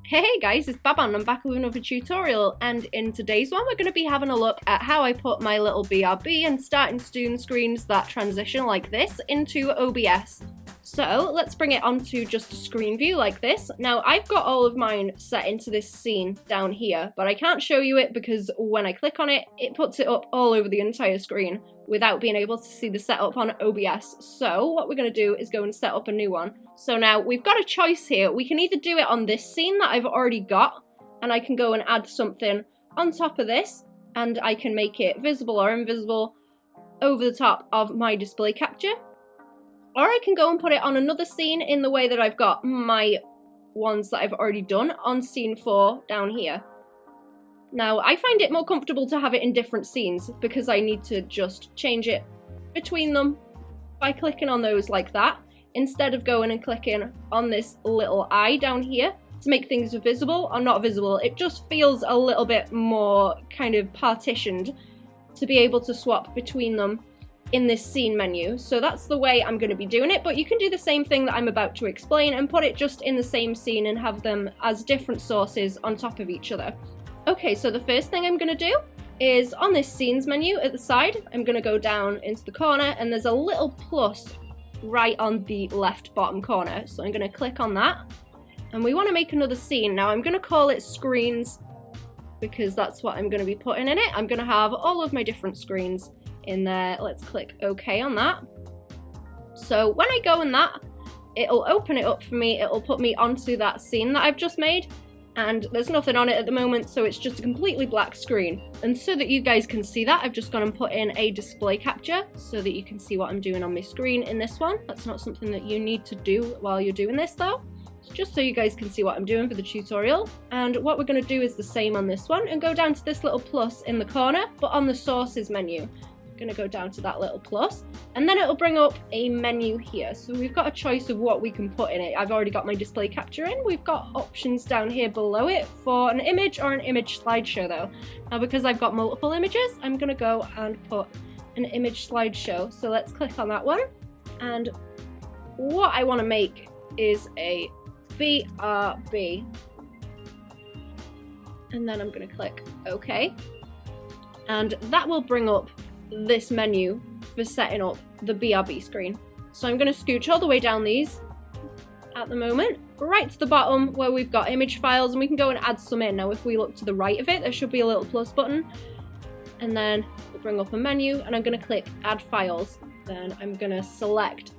Hey guys, it's Baba and I'm back with another tutorial, and in today's one we're going to be having a look at how I put my little BRB and starting student screens that transition like this into OBS. So let's bring it onto just a screen view like this. Now I've got all of mine set into this scene down here, but I can't show you it because when I click on it, it puts it up all over the entire screen without being able to see the setup on OBS. So what we're going to do is go and set up a new one. So now we've got a choice here. We can either do it on this scene that I've already got, and I can go and add something on top of this, and I can make it visible or invisible over the top of my display capture. Or I can go and put it on another scene in the way that I've got my ones that I've already done on scene 4 down here. Now, I find it more comfortable to have it in different scenes because I need to just change it between them by clicking on those like that, instead of going and clicking on this little eye down here to make things visible or not visible. It just feels a little bit more kind of partitioned to be able to swap between them in this scene menu. So that's the way I'm going to be doing it, but you can do the same thing that I'm about to explain and put it just in the same scene and have them as different sources on top of each other. Okay, so the first thing I'm going to do is on this scenes menu at the side, I'm going to go down into the corner and there's a little plus right on the left bottom corner. So I'm going to click on that and we want to make another scene. Now I'm going to call it screens because that's what I'm going to be putting in it. I'm going to have all of my different screens in there. Let's click OK on that. So when I go in that, it'll open it up for me. It'll put me onto that scene that I've just made. And there's nothing on it at the moment, so it's just a completely black screen. And so that you guys can see that, I've just gone and put in a display capture so that you can see what I'm doing on my screen in this one. That's not something that you need to do while you're doing this though. It's just so you guys can see what I'm doing for the tutorial. And what we're going to do is the same on this one and go down to this little plus in the corner, but on the sources menu. Going to go down to that little plus and then it'll bring up a menu here. So we've got a choice of what we can put in it. I've already got my display capture in. We've got options down here below it for an image or an image slideshow though. Now because I've got multiple images, I'm going to go and put an image slideshow. So let's click on that one, and what I want to make is a BRB, and then I'm going to click OK, and that will bring up this menu for setting up the BRB screen. So I'm going to scooch all the way down these at the moment, right to the bottom where we've got image files, and we can go and add some in. Now if we look to the right of it, there should be a little plus button, and then we'll bring up a menu, and I'm going to click add files. Then I'm going to select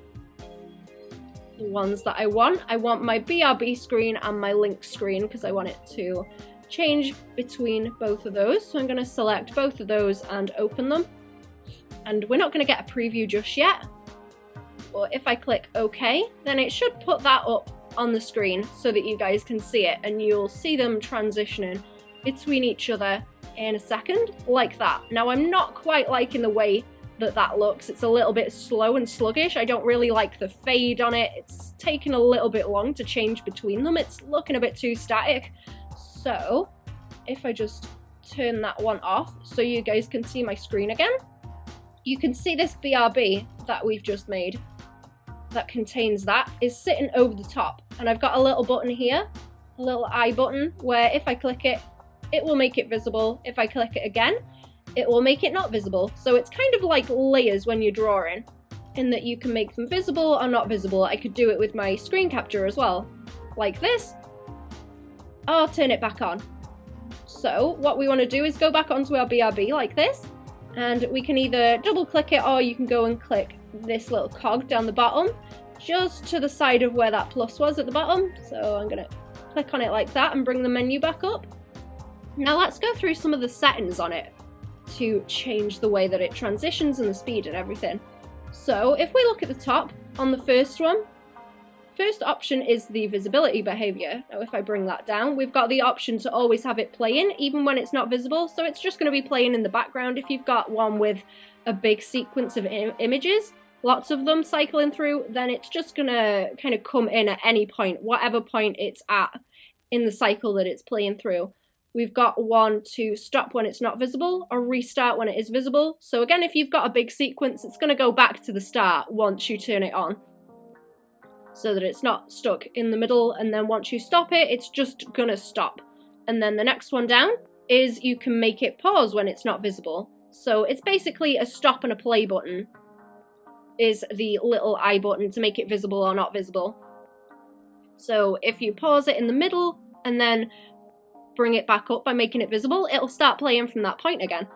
the ones that I want. I want my BRB screen and my link screen because I want it to change between both of those. So I'm going to select both of those and open them. And we're not going to get a preview just yet, but if I click OK, then it should put that up on the screen so that you guys can see it, and you'll see them transitioning between each other in a second, like that. Now I'm not quite liking the way that that looks. It's a little bit slow and sluggish. I don't really like the fade on it. It's taking a little bit long to change between them. It's looking a bit too static. So if I just turn that one off so you guys can see my screen again, you can see this BRB that we've just made that contains that is sitting over the top. And I've got a little button here, a little eye button, where if I click it, it will make it visible. If I click it again, it will make it not visible. So it's kind of like layers when you're drawing, in that you can make them visible or not visible. I could do it with my screen capture as well, like this, or turn it back on. So what we want to do is go back onto our BRB like this, and we can either double click it, or you can go and click this little cog down the bottom, just to the side of where that plus was at the bottom. So I'm going to click on it like that and bring the menu back up. Now let's go through some of the settings on it to change the way that it transitions and the speed and everything. So if we look at the top on the first one, first option is the visibility behavior. Now if I bring that down, we've got the option to always have it playing even when it's not visible. So it's just going to be playing in the background. If you've got one with a big sequence of images, lots of them cycling through, then it's just going to kind of come in at any point, whatever point it's at in the cycle that it's playing through. We've got one to stop when it's not visible or restart when it is visible. So again, if you've got a big sequence, it's going to go back to the start once you turn it on. so that it's not stuck in the middle, and then once you stop it, it's just gonna stop. And then the next one down is you can make it pause when it's not visible. So it's basically a stop and a play button is the little I button to make it visible or not visible. So if you pause it in the middle and then bring it back up by making it visible, it'll start playing from that point again.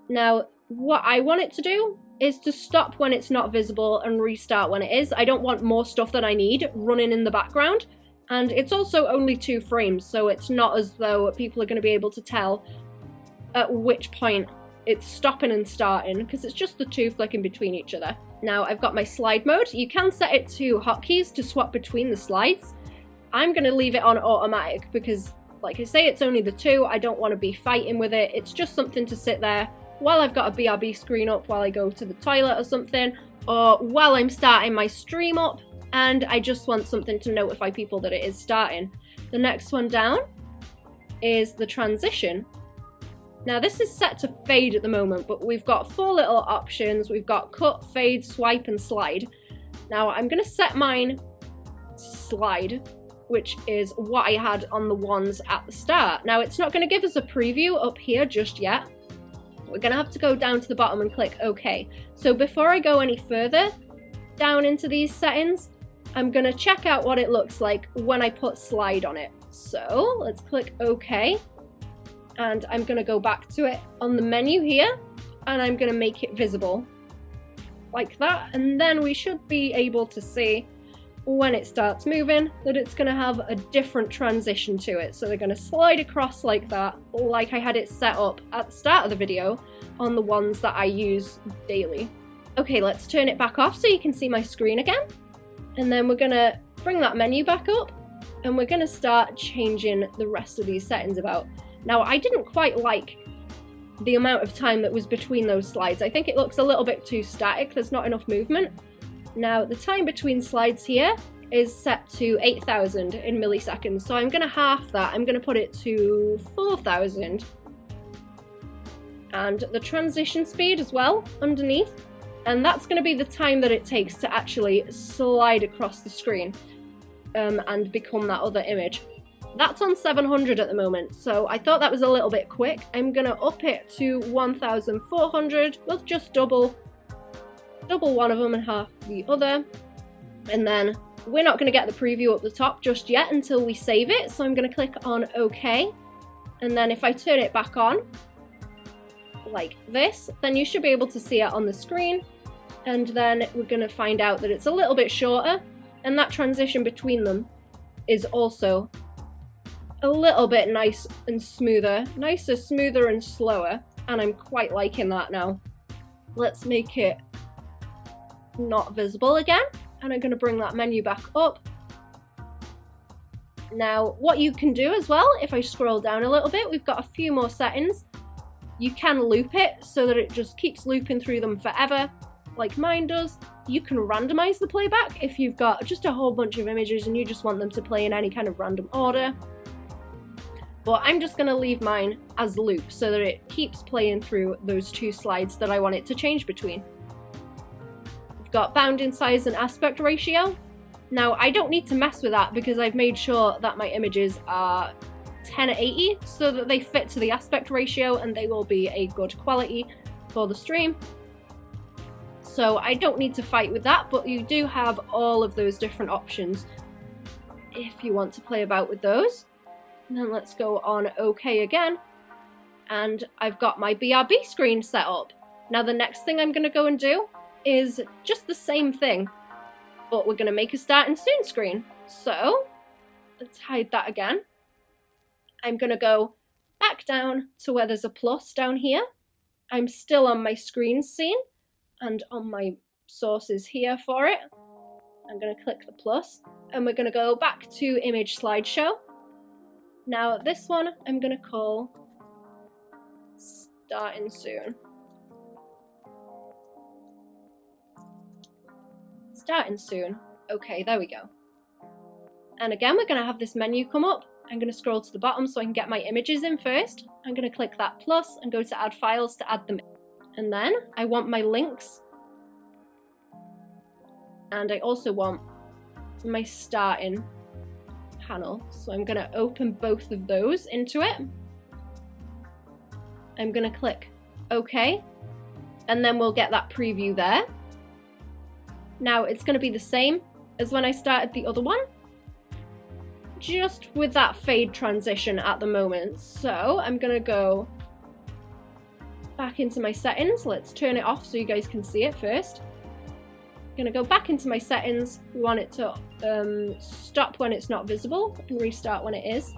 Now, what I want it to do is to stop when it's not visible and restart when it is. I don't want more stuff than I need running in the background. And it's also only 2 frames, so it's not as though people are going to be able to tell at which point it's stopping and starting, because it's just the 2 flicking between each other. Now I've got my slide mode. You can set it to hotkeys to swap between the slides. I'm going to leave it on automatic because, like I say, it's only the 2. I don't want to be fighting with it. It's just something to sit there while I've got a BRB screen up, while I go to the toilet or something, or while I'm starting my stream up and I just want something to notify people that it is starting. The next one down is the transition. Now this is set to fade at the moment, but we've got 4 little options. We've got cut, fade, swipe, and slide. Now I'm going to set mine to slide, which is what I had on the ones at the start. Now it's not going to give us a preview up here just yet. We're going to have to go down to the bottom and click OK. So before I go any further down into these settings, I'm going to check out what it looks like when I put slide on it. So let's click OK. And I'm going to go back to it on the menu here, and I'm going to make it visible like that, and then we should be able to see when it starts moving that it's going to have a different transition to it. So they're going to slide across like that, like I had it set up at the start of the video on the ones that I use daily. Okay, let's turn it back off so you can see my screen again, and then we're going to bring that menu back up, and we're going to start changing the rest of these settings about. Now, I didn't quite like the amount of time that was between those slides. I think it looks a little bit too static. There's not enough movement. Now, the time between slides here is set to 8,000 in milliseconds. So I'm going to half that. I'm going to put it to 4,000. And the transition speed as well underneath. And that's going to be the time that it takes to actually slide across the screen and become that other image. That's on 700 at the moment, so I thought that was a little bit quick. I'm going to up it to 1,400. We'll just double one of them and half the other. And then we're not going to get the preview up the top just yet until we save it, so I'm going to click on OK. And then if I turn it back on, like this, then you should be able to see it on the screen. And then we're going to find out that it's a little bit shorter, and that transition between them is also a little bit nicer, smoother and slower, and I'm quite liking that now. Let's make it not visible again, and I'm going to bring that menu back up. Now, what you can do as well, if I scroll down a little bit, we've got a few more settings. You can loop it so that it just keeps looping through them forever, like mine does. You can randomize the playback if you've got just a whole bunch of images and you just want them to play in any kind of random order. But I'm just going to leave mine as loop so that it keeps playing through those 2 slides that I want it to change between. We've got bounding size and aspect ratio. Now, I don't need to mess with that because I've made sure that my images are 1080 so that they fit to the aspect ratio and they will be a good quality for the stream. So I don't need to fight with that, but you do have all of those different options if you want to play about with those. And then let's go on OK again. And I've got my BRB screen set up. Now the next thing I'm going to go and do is just the same thing, but we're going to make a start and soon screen. So let's hide that again. I'm going to go back down to where there's a plus down here. I'm still on my screen scene and on my sources here for it. I'm going to click the plus and we're going to go back to image slideshow. Now this one I'm going to call starting soon. Starting soon. Okay, there we go. And again, we're going to have this menu come up. I'm going to scroll to the bottom so I can get my images in first. I'm going to click that plus and go to add files to add them in. And then I want my links. And I also want my starting panel. So I'm going to open both of those into it. I'm going to click OK, and then we'll get that preview there. Now it's going to be the same as when I started the other one, just with that fade transition at the moment. So I'm going to go back into my settings. Let's turn it off so you guys can see it first. I'm going to go back into my settings. We want it to stop when it's not visible and restart when it is.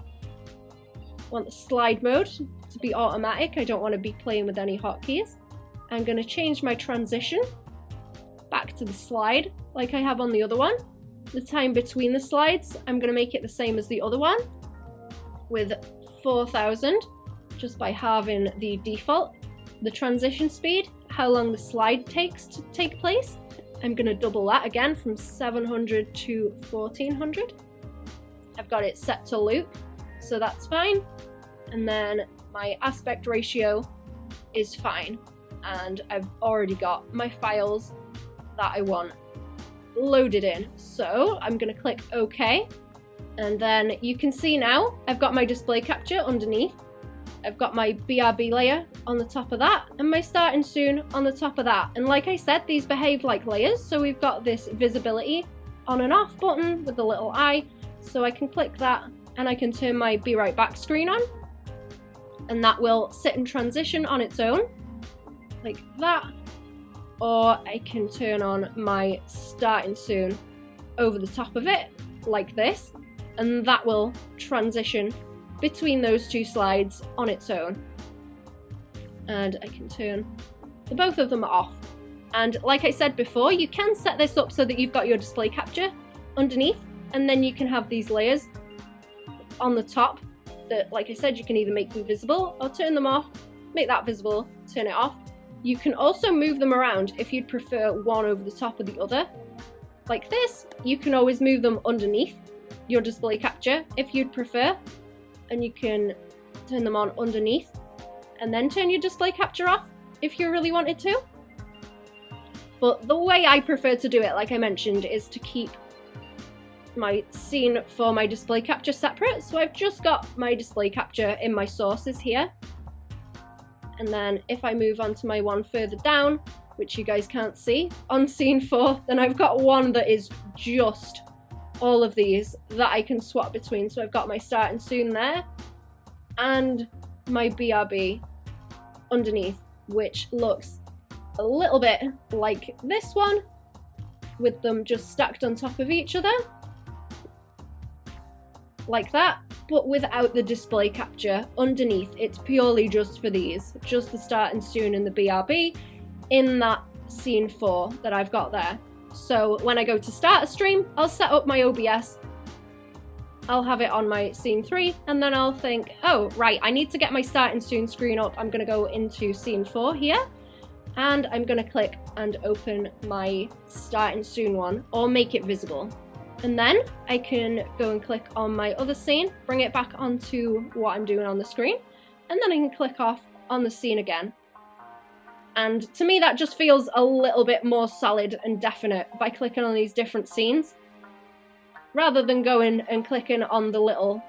I want the slide mode to be automatic. I don't want to be playing with any hotkeys. I'm going to change my transition back to the slide like I have on the other one. The time between the slides, I'm going to make it the same as the other one with 4000, just by halving the default. The transition speed, how long the slide takes to take place, I'm going to double that again from 700 to 1400. I've got it set to loop, so that's fine. And then my aspect ratio is fine. And I've already got my files that I want loaded in. So I'm going to click OK. And then you can see now I've got my display capture underneath. I've got my BRB layer on the top of that and my starting soon on the top of that. And like I said, these behave like layers. So we've got this visibility on and off button with the little eye. So I can click that and I can turn my Be Right Back screen on. And that will sit in transition on its own, like that. Or I can turn on my starting soon over the top of it, like this. And that will transition between those two slides on its own. And I can turn the both of them off. And like I said before, you can set this up so that you've got your display capture underneath, and then you can have these layers on the top that, like I said, you can either make them visible or turn them off, make that visible, turn it off. You can also move them around if you'd prefer one over the top of the other. Like this, you can always move them underneath your display capture if you'd prefer. And you can turn them on underneath and then turn your display capture off if you really wanted to. But the way I prefer to do it, like I mentioned, is to keep my scene for my display capture separate. So I've just got my display capture in my sources here. And then if I move on to my one further down, which you guys can't see, on scene 4, then I've got one that is just all of these that I can swap between. So I've got my starting soon there and my BRB underneath, which looks a little bit like this one with them just stacked on top of each other like that, but without the display capture underneath. It's purely just for these, just the starting soon and the BRB in that scene 4 that I've got there. So when I go to start a stream, I'll set up my OBS, I'll have it on my scene 3, and then I'll think, oh, right, I need to get my starting soon screen up. I'm going to go into scene 4 here, and I'm going to click and open my starting soon one, or make it visible. And then I can go and click on my other scene, bring it back onto what I'm doing on the screen, and then I can click off on the scene again. And to me, that just feels a little bit more solid and definite by clicking on these different scenes, rather than going and clicking on the little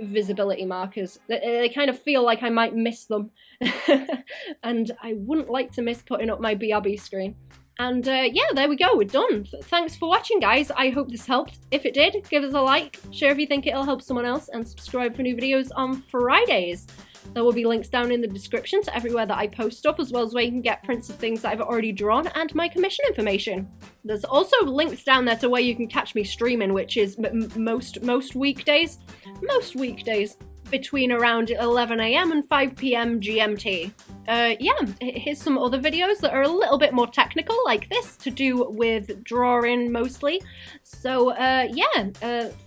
visibility markers. They kind of feel like I might miss them, and I wouldn't like to miss putting up my BRB screen. And yeah, there we go, we're done. Thanks for watching, guys. I hope this helped. If it did, give us a like, share if you think it'll help someone else, and subscribe for new videos on Fridays. There will be links down in the description to everywhere that I post stuff, as well as where you can get prints of things that I've already drawn and my commission information. There's also links down there to where you can catch me streaming, which is most weekdays between around 11 AM and 5 PM GMT. Yeah, here's some other videos that are a little bit more technical, like this, to do with drawing mostly. So yeah,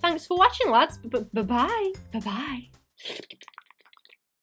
thanks for watching, lads. Bye-bye. Bye-bye.